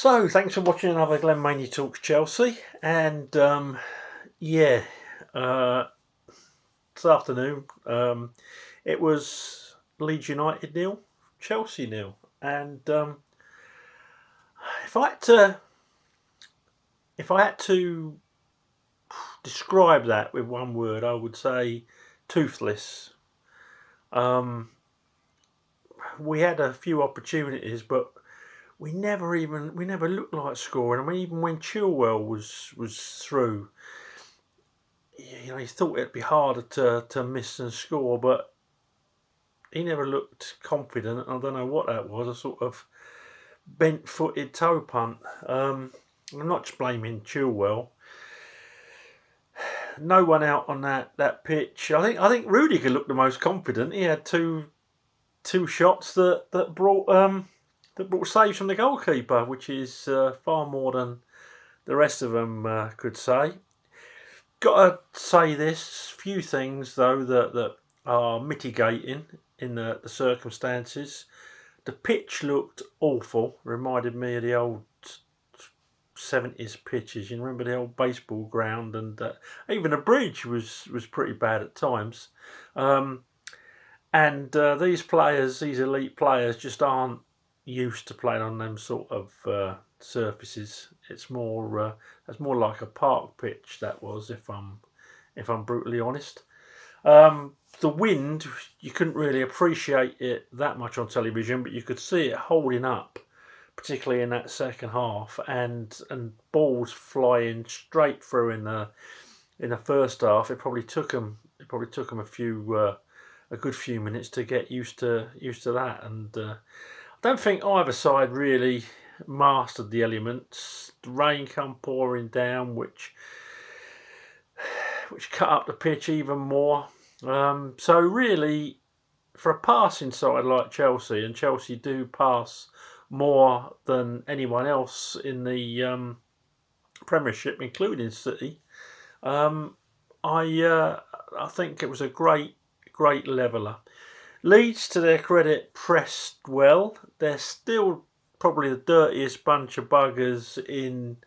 So, thanks for watching another Glenn Maney Talks Chelsea. And yeah, uh, this afternoon it was Leeds United nil, Chelsea nil. And if I had to, if I had to describe that with one word, I would say toothless. Um, we had a few opportunities, but we never looked like scoring. I mean, even when Chilwell was through, you thought it'd be harder to miss and score, but he never looked confident. I don't know what that was. A sort of bent-footed toe punt. I'm not just blaming Chilwell. No one out on that pitch. I think Rudiger looked the most confident. He had two shots that brought saves from the goalkeeper, which is far more than the rest of them could say. Got to say this few things though that are mitigating in the circumstances. The pitch looked awful. Reminded me of the old 70s pitches. You remember the old baseball ground, and even the bridge was pretty bad at times. And these players, these elite players, just aren't used to playing on them sort of surfaces. It's more like a park pitch. That was, if I'm brutally honest. The wind, you couldn't really appreciate it that much on television, but you could see it holding up, particularly in that second half, and balls flying straight through in the first half. It probably took them a good few minutes to get used to that, and I don't think either side really mastered the elements. The rain come pouring down, which cut up the pitch even more. So really, for a passing side like Chelsea, and Chelsea do pass more than anyone else in the Premiership, including City, I think it was a great leveller. Leeds, to their credit, pressed well. They're still probably the dirtiest bunch of buggers in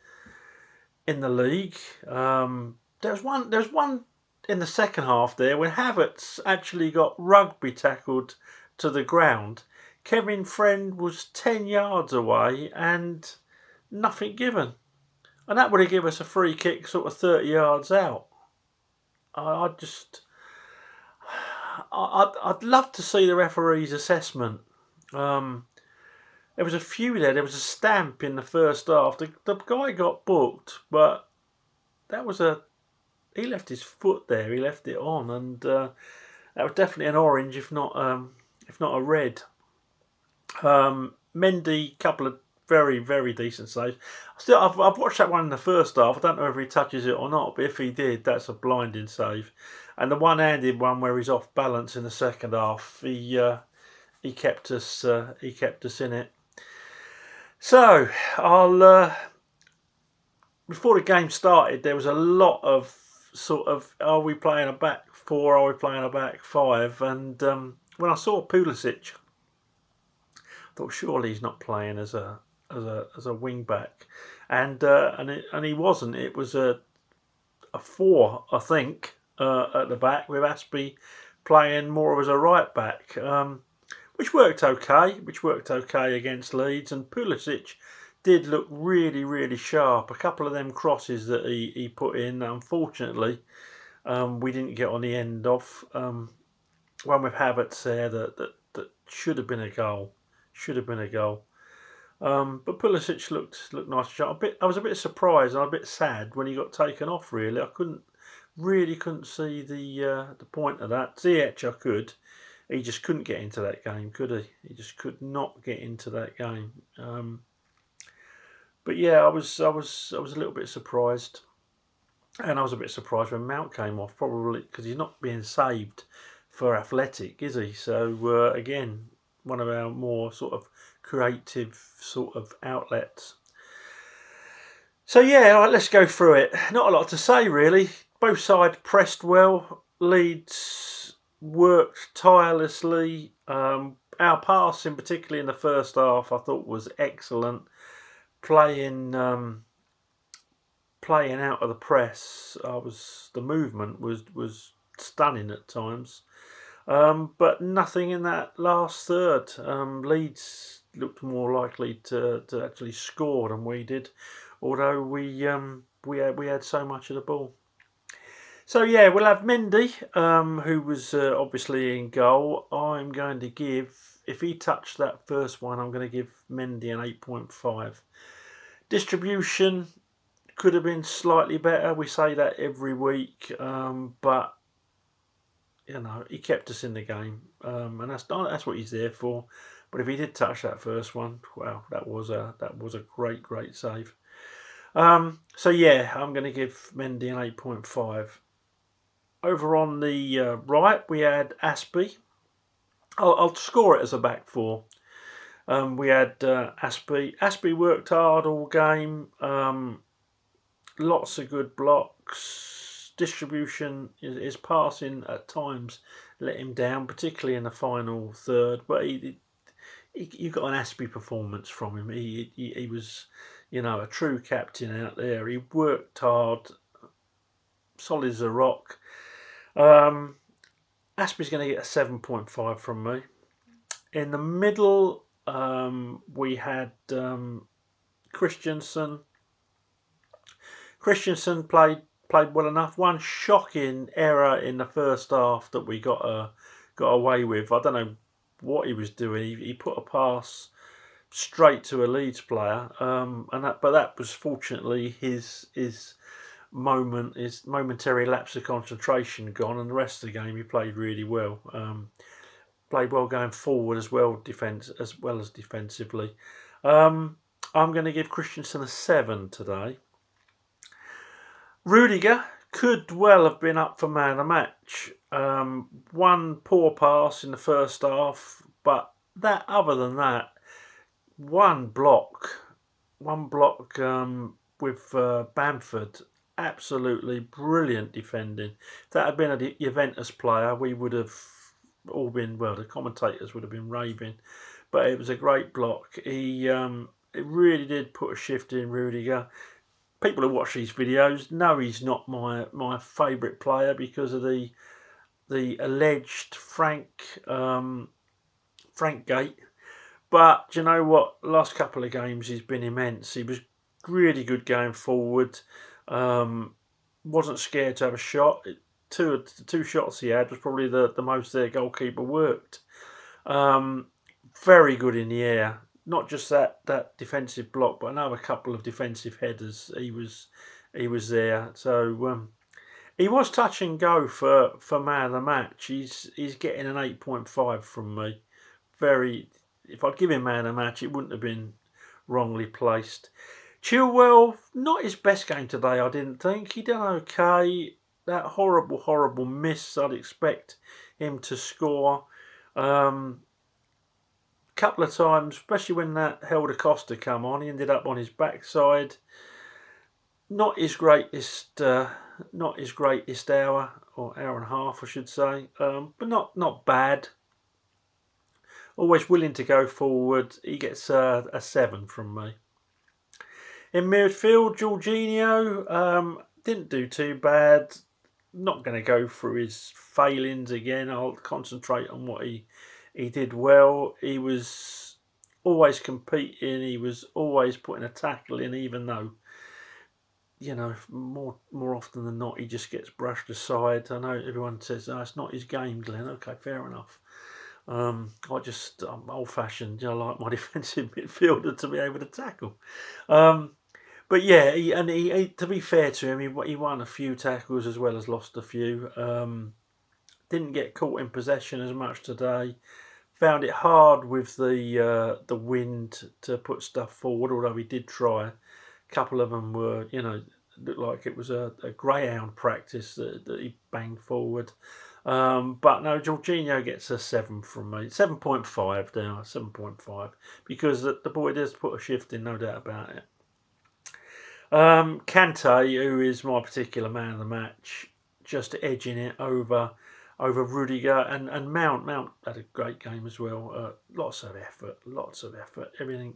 the league. There's one in the second half there when Havertz actually got rugby tackled to the ground. Kevin Friend was 10 yards away and nothing given. And that would have given us a free kick sort of 30 yards out. I'd love to see the referee's assessment. There was a few there. There was a stamp in the first half. The guy got booked, but he left his foot there. He left it on, and that was definitely an orange, if not a red. Mendy, couple of very decent saves. Still, I've watched that one in the first half. I don't know if he touches it or not, but if he did, that's a blinding save. And the one-handed one where he's off balance in the second half, he kept us in it. So before the game started, there was a lot of sort of, are we playing a back four? Are we playing a back five? And when I saw Pulisic, I thought surely he's not playing as a wing back, and he wasn't. It was a four, I think, at the back, with Aspie playing more as a right back, which worked okay. Against Leeds, and Pulisic did look really sharp. A couple of them crosses that he put in, unfortunately, we didn't get on the end of. One with Havertz there that should have been a goal. But Pulisic looked nice and sharp. I was a bit surprised and a bit sad when he got taken off. Really, I couldn't see the point of that. Ziyech I could. He just couldn't get into that game, could he? He just could not get into that game. But yeah, I was a little bit surprised, and I was a bit surprised when Mount came off, probably because he's not being saved for Athletic, is he? So again, one of our more sort of creative sort of outlets. So yeah, let's go through it. Not a lot to say really. Both sides pressed well. Leeds worked tirelessly. Our passing, particularly in the first half, I thought was excellent. playing playing out of the press. The movement was stunning at times. But nothing in that last third. Leeds looked more likely to actually score than we did, although we had so much of the ball. So yeah, we'll have Mendy, who was obviously in goal. I'm going to give, if he touched that first one, I'm going to give Mendy an 8.5. Distribution could have been slightly better. We say that every week, but you know, he kept us in the game, and that's what he's there for. But if he did touch that first one, wow, that was a great save. So yeah, I'm going to give Mendy an 8.5. Over on the right, we had Aspie. I'll score it as a back four. We had Aspie. Aspie worked hard all game. Lots of good blocks. Distribution, his passing at times let him down, particularly in the final third. But you got an Aspie performance from him. He was, you know, a true captain out there. He worked hard, solid as a rock. Aspie's going to get a 7.5 from me. In the middle, we had Christensen. Christensen played well enough. One shocking error in the first half that we got away with. I don't know what he was doing. He put a pass straight to a Leeds player, but that was fortunately his momentary lapse of concentration gone, and the rest of the game he played really well. Played well going forward as well as defensively. I'm going to give Christensen a 7 today. Rudiger could well have been up for man of the match. One poor pass in the first half, but other than that, one block with Bamford. Absolutely brilliant defending. If that had been a Juventus player, we would have all been, well, the commentators would have been raving. But it was a great block. It really did put a shift in Rudiger. People who watch these videos know he's not my favourite player because of the alleged Frank Gate. But do you know what? Last couple of games he's been immense. He was really good going forward. Wasn't scared to have a shot. The two shots he had was probably the most their goalkeeper worked. Very good in the air. Not just that defensive block, but another couple of defensive headers. He was there. So he was touch and go for man of the match. He's getting an 8.5 from me. If I'd give him man of the match, it wouldn't have been wrongly placed. Chilwell, not his best game today, I didn't think. He done okay. That horrible miss, I'd expect him to score. Couple of times, especially when that Helder Costa come on, he ended up on his backside. Not his greatest hour, or hour and a half, I should say. But not bad. Always willing to go forward. He gets a 7 from me. In midfield, Jorginho didn't do too bad. Not going to go through his failings again. I'll concentrate on what he did well. He was always competing. He was always putting a tackle in, even though, you know, more often than not, he just gets brushed aside. I know everyone says, "Oh, it's not his game, Glenn." Okay, fair enough. I'm old-fashioned. You know, I like my defensive midfielder to be able to tackle. But yeah, he to be fair to him, he won a few tackles as well as lost a few. Didn't get caught in possession as much today. Found it hard with the wind to put stuff forward, although he did try. A couple of them were, you know, looked like it was a greyhound practice that he banged forward. But no, Jorginho gets a 7 from me. 7.5 now, 7.5. Because the boy does put a shift in, no doubt about it. Kante, who is my particular man of the match, just edging it over Rudiger and Mount. Mount had a great game as well. Lots of effort. Everything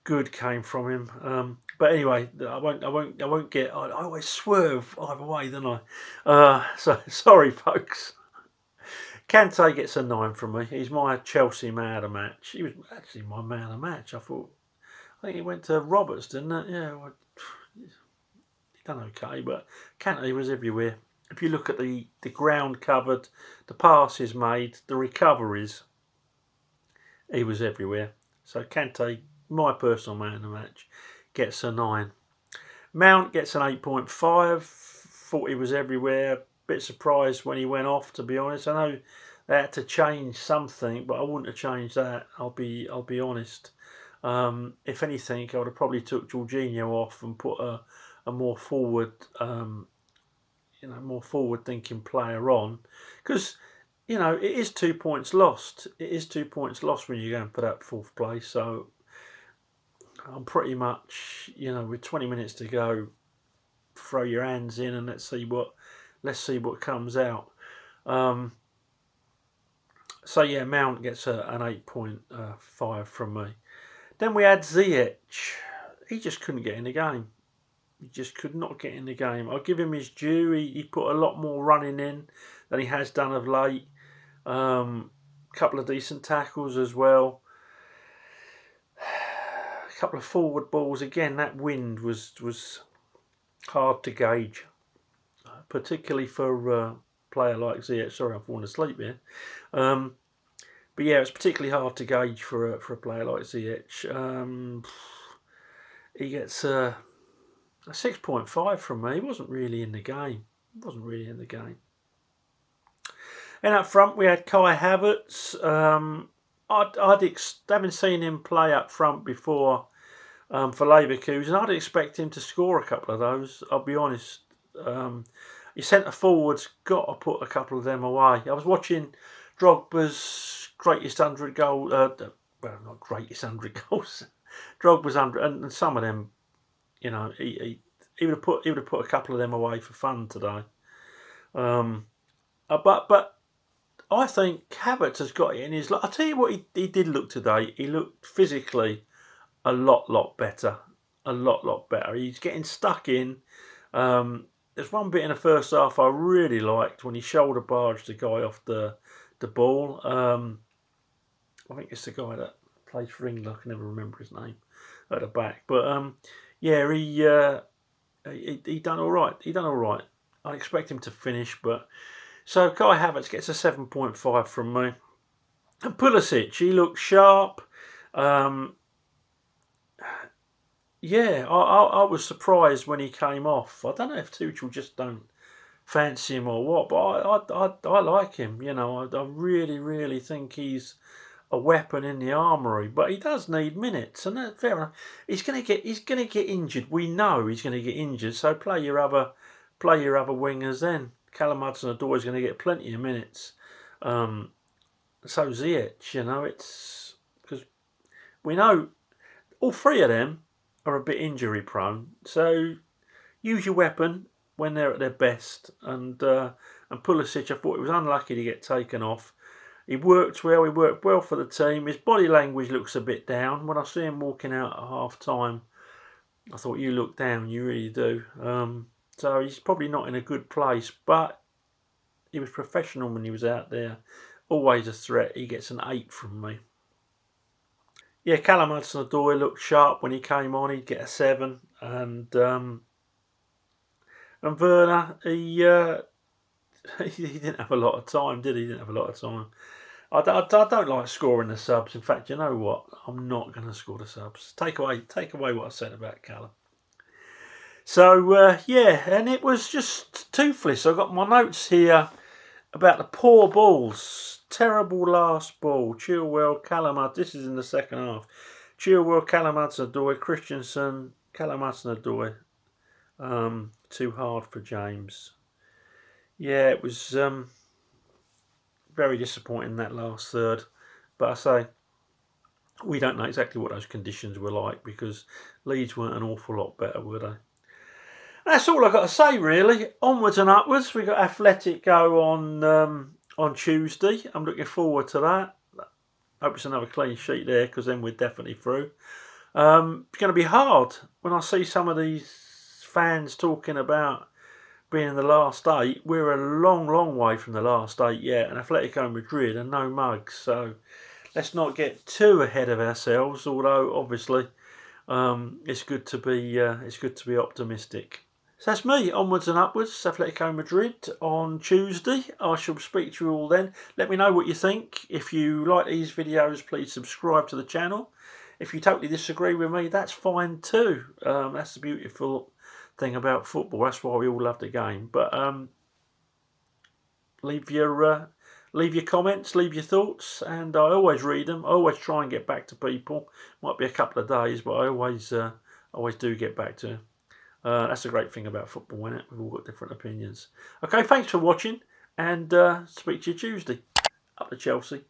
good came from him. But anyway, I won't get. I always swerve either way, don't I? So sorry, folks. Kante gets a 9 from me. He's my Chelsea man of the match. He was actually my man of the match. I think he went to Roberts, didn't it? Yeah, well, he done okay, but Kante was everywhere. If you look at the ground covered, the passes made, the recoveries, he was everywhere. So Kante, my personal man of the match, gets a 9. Mount gets an 8.5. Thought he was everywhere. Bit surprised when he went off, to be honest. I know they had to change something, but I wouldn't have changed that. I'll be honest. If anything, I would have probably took Jorginho off and put a more forward, more forward thinking player on, because it is 2 points lost. It is 2 points lost when you're going for that fourth place. So I'm pretty much, with 20 minutes to go, throw your hands in and let's see what comes out. So yeah, Mount gets an 8.5 from me. Then we had Ziyech. He just couldn't get in the game. He just could not get in the game. I'll give him his due. He put a lot more running in than he has done of late. Couple of decent tackles as well. A couple of forward balls. Again, that wind was hard to gauge, particularly for a player like Ziyech. Sorry, I'm falling asleep here. But yeah, it's particularly hard to gauge for a player like Ziyech. He gets a 6.5 from me. He wasn't really in the game. And up front, we had Kai Havertz. Having seen him play up front before for Leverkusen, I'd expect him to score a couple of those. I'll be honest. Your centre forwards got to put a couple of them away. I was watching Drogba's greatest 100 goals. Well, not greatest 100 goals. Drogba's 100, and some of them, he would have put a couple of them away for fun today. But I think Havertz has got it in his. I'll tell you what he did look today. He looked physically a lot better. A lot better. He's getting stuck in. There's one bit in the first half I really liked when he shoulder barged the guy off the ball. I think it's the guy that plays for England. I can never remember his name at the back. But yeah, he done all right. I expect him to finish, but so Kai Havertz gets a 7.5 from me. And Pulisic, he looked sharp. Yeah, I was surprised when he came off. I don't know if Tuchel just don't fancy him or what, but I like him. I really think he's a weapon in the armoury. But he does need minutes, and that's fair enough. He's gonna get injured. We know he's gonna get injured. So play your other wingers then. Callum Hudson-Odoi is going to get plenty of minutes. So Ziyech, it's because we know all three of them are a bit injury prone. So use your weapon when they're at their best. And Pulisic, I thought it was unlucky to get taken off. He worked well. He worked well for the team. His body language looks a bit down. When I see him walking out at half time, I thought, you look down. You really do. So he's probably not in a good place, but he was professional when he was out there. Always a threat. He gets an 8 from me. Yeah, Callum Hudson-Odoi looked sharp when he came on. He'd get a 7. And Werner, he didn't have a lot of time, did he? He didn't have a lot of time. I don't like scoring the subs. In fact, you know what? I'm not going to score the subs. Take away what I said about Callum. So, yeah, and it was just toothless. I've got my notes here about the poor balls. Terrible last ball. Chilwell, Callum. This is in the second half. Chilwell, Callum Hudson-Odoi, Christensen, Callum Hudson-Odoi. Too hard for James. Yeah, it was very disappointing, that last third. But I say, we don't know exactly what those conditions were like because Leeds weren't an awful lot better, were they? That's all I've got to say, really. Onwards and upwards. We've got Athletic go on Tuesday. I'm looking forward to that. Hope it's another clean sheet there because then we're definitely through. It's going to be hard when I see some of these fans talking about being the last 8. We're a long, long way from the last 8 yet, and Atletico Madrid are no mugs. So let's not get too ahead of ourselves. Although obviously, it's good to be optimistic. So that's me, onwards and upwards, Atletico Madrid on Tuesday. I shall speak to you all then. Let me know what you think. If you like these videos, please subscribe to the channel. If you totally disagree with me, that's fine too. That's the beautiful thing about football. That's why we all love the game. But leave your comments, leave your thoughts, and I always read them. I always try and get back to people. Might be a couple of days, but I always do get back to them. That's the great thing about football, isn't it? We've all got different opinions. Okay, thanks for watching, and speak to you Tuesday. Up to Chelsea.